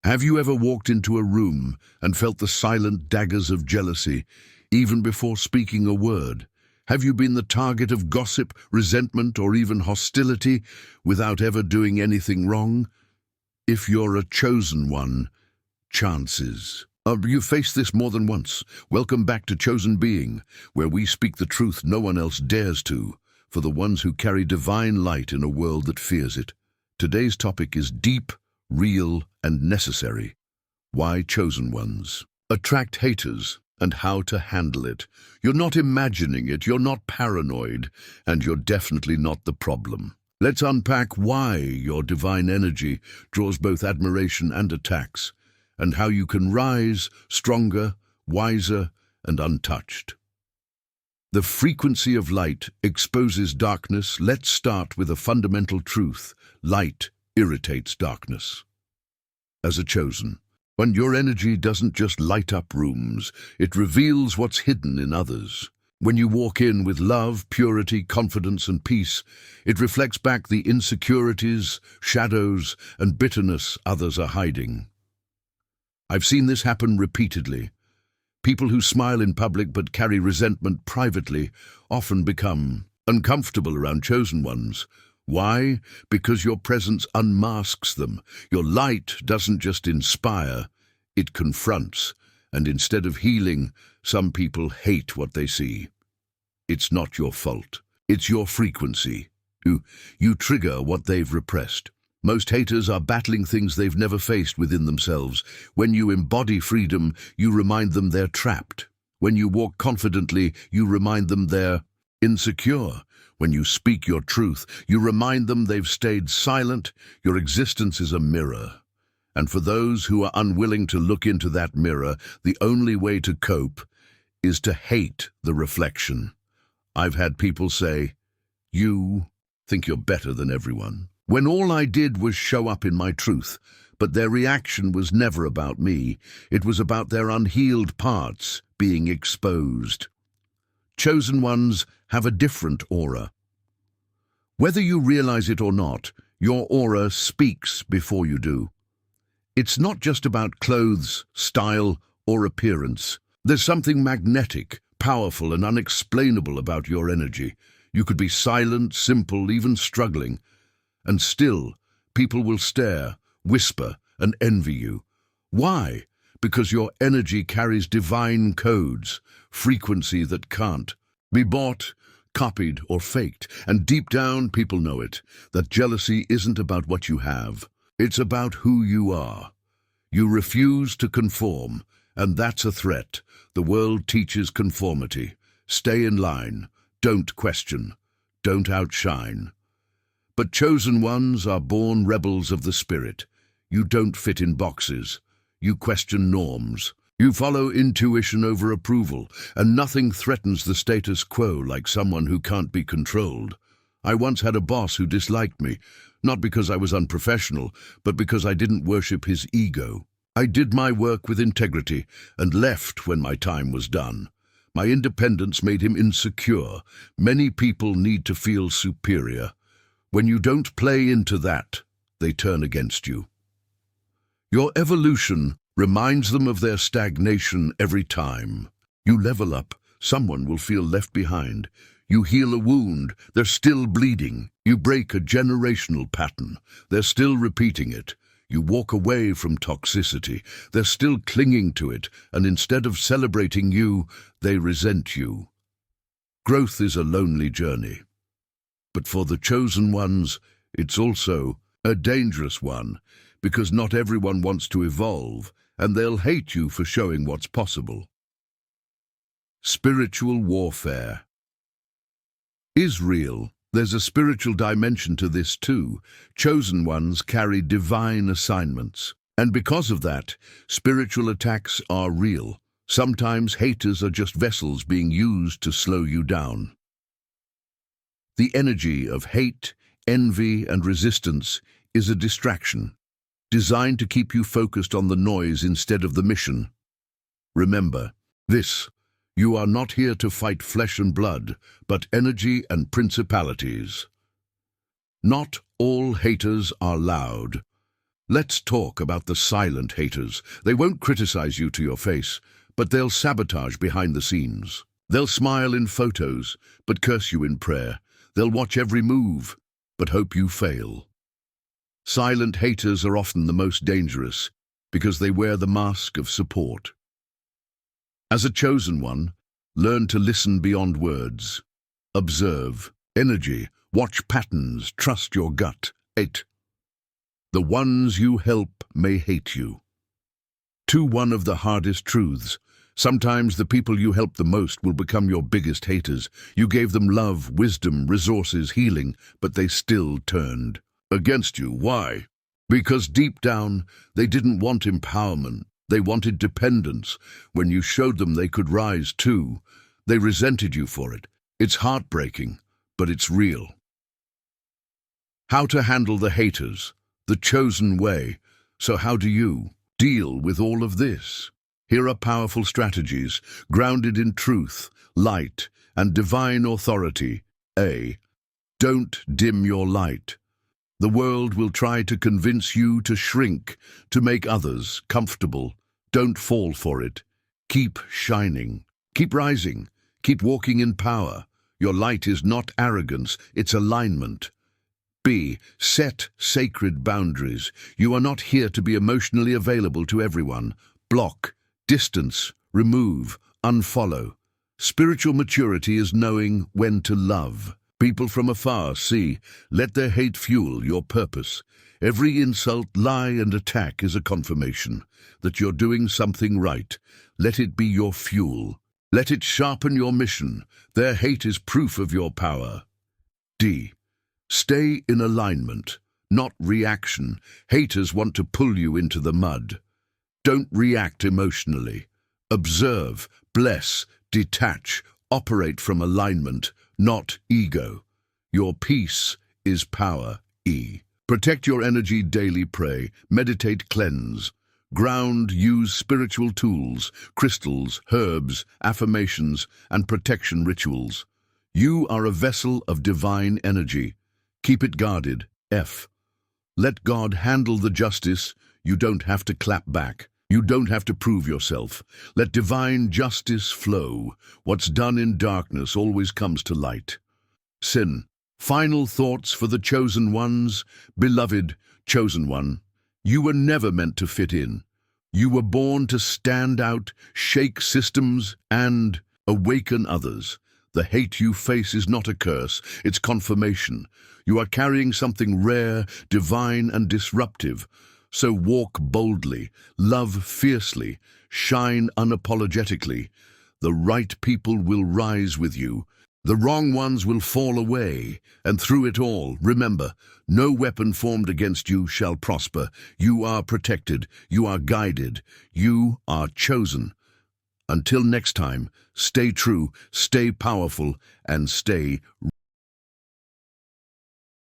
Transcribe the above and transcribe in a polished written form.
Have you ever walked into a room and felt the silent daggers of jealousy, even before speaking a word? Have you been the target of gossip, resentment, or even hostility without ever doing anything wrong? If you're a chosen one, chances you faced this more than once. Welcome back to Chosen Being, where we speak the truth no one else dares to, for the ones who carry divine light in a world that fears it. Today's topic is deep, real, and necessary. Why chosen ones attract haters and how to handle it. You're not imagining it, you're not paranoid, and you're definitely not the problem. Let's unpack why your divine energy draws both admiration and attacks, and how you can rise stronger, wiser, and untouched. The frequency of light exposes darkness. Let's start with a fundamental truth. Light irritates darkness. As a chosen, when your energy doesn't just light up rooms, it reveals what's hidden in others. When you walk in with love, purity, confidence, and peace, it reflects back the insecurities, shadows, and bitterness others are hiding. I've seen this happen repeatedly. People who smile in public but carry resentment privately often become uncomfortable around chosen ones. Why? Because your presence unmasks them. Your light doesn't just inspire, it confronts. And instead of healing, some people hate what they see. It's not your fault. It's your frequency. You trigger what they've repressed. Most haters are battling things they've never faced within themselves. When you embody freedom, you remind them they're trapped. When you walk confidently, you remind them they're insecure. When you speak your truth, you remind them they've stayed silent. Your existence is a mirror. And for those who are unwilling to look into that mirror, the only way to cope is to hate the reflection. I've had people say, "You think you're better than everyone," when all I did was show up in my truth. But their reaction was never about me. It was about their unhealed parts being exposed. Chosen ones have a different aura. Whether you realize it or not, your aura speaks before you do. It's not just about clothes, style, or appearance. There's something magnetic, powerful, and unexplainable about your energy. You could be silent, simple, even struggling, and still, people will stare, whisper, and envy you. Why? Because your energy carries divine codes, frequency that can't be bought, copied, or faked. And deep down, people know it, that jealousy isn't about what you have. It's about who you are. You refuse to conform, and that's a threat. The world teaches conformity. Stay in line. Don't question. Don't outshine. But chosen ones are born rebels of the spirit. You don't fit in boxes. You question norms. You follow intuition over approval, and nothing threatens the status quo like someone who can't be controlled. I once had a boss who disliked me, not because I was unprofessional, but because I didn't worship his ego. I did my work with integrity and left when my time was done. My independence made him insecure. Many people need to feel superior. When you don't play into that, they turn against you. Your evolution reminds them of their stagnation every time. You level up, someone will feel left behind. You heal a wound, they're still bleeding. You break a generational pattern, they're still repeating it. You walk away from toxicity, they're still clinging to it, and instead of celebrating you, they resent you. Growth is a lonely journey. But for the chosen ones, it's also a dangerous one, because not everyone wants to evolve, and they'll hate you for showing what's possible. Spiritual warfare is real. There's a spiritual dimension to this too. Chosen ones carry divine assignments. And because of that, spiritual attacks are real. Sometimes haters are just vessels being used to slow you down. The energy of hate, envy, and resistance is a distraction, designed to keep you focused on the noise instead of the mission. Remember this: you are not here to fight flesh and blood, but energy and principalities. Not all haters are loud. Let's talk about the silent haters. They won't criticize you to your face, but they'll sabotage behind the scenes. They'll smile in photos, but curse you in prayer. They'll watch every move, but hope you fail. Silent haters are often the most dangerous because they wear the mask of support. As a chosen one, learn to listen beyond words. Observe energy, watch patterns, trust your gut. 8. The ones you help may hate you. One of the hardest truths. Sometimes the people you help the most will become your biggest haters. You gave them love, wisdom, resources, healing, but they still turned against you. Why? Because deep down, they didn't want empowerment. They wanted dependence. When you showed them they could rise too, they resented you for it. It's heartbreaking, but it's real. How to handle the haters, the chosen way. So how do you deal with all of this? Here are powerful strategies, grounded in truth, light, and divine authority. A. Don't dim your light. The world will try to convince you to shrink, to make others comfortable. Don't fall for it. Keep shining. Keep rising. Keep walking in power. Your light is not arrogance, it's alignment. B. Set sacred boundaries. You are not here to be emotionally available to everyone. Block, distance, remove, unfollow. Spiritual maturity is knowing when to love. People from afar see. Let their hate fuel your purpose. Every insult, lie, and attack is a confirmation that you're doing something right. Let it be your fuel. Let it sharpen your mission. Their hate is proof of your power. D. Stay in alignment, not reaction. Haters want to pull you into the mud. Don't react emotionally. Observe, bless, detach, operate from alignment, not ego. Your peace is power. E. Protect your energy daily. Pray, meditate, cleanse. Ground, use spiritual tools, crystals, herbs, affirmations, and protection rituals. You are a vessel of divine energy. Keep it guarded. F. Let God handle the justice. You don't have to clap back. You don't have to prove yourself. Let divine justice flow. What's done in darkness always comes to light. Sin. Final thoughts for the chosen ones. Beloved chosen one, you were never meant to fit in. You were born to stand out, shake systems, and awaken others. The hate you face is not a curse, it's confirmation. You are carrying something rare, divine, and disruptive. So walk boldly, love fiercely, shine unapologetically. The right people will rise with you. The wrong ones will fall away. And through it all, remember, no weapon formed against you shall prosper. You are protected. You are guided. You are chosen. Until next time, stay true, stay powerful, and stay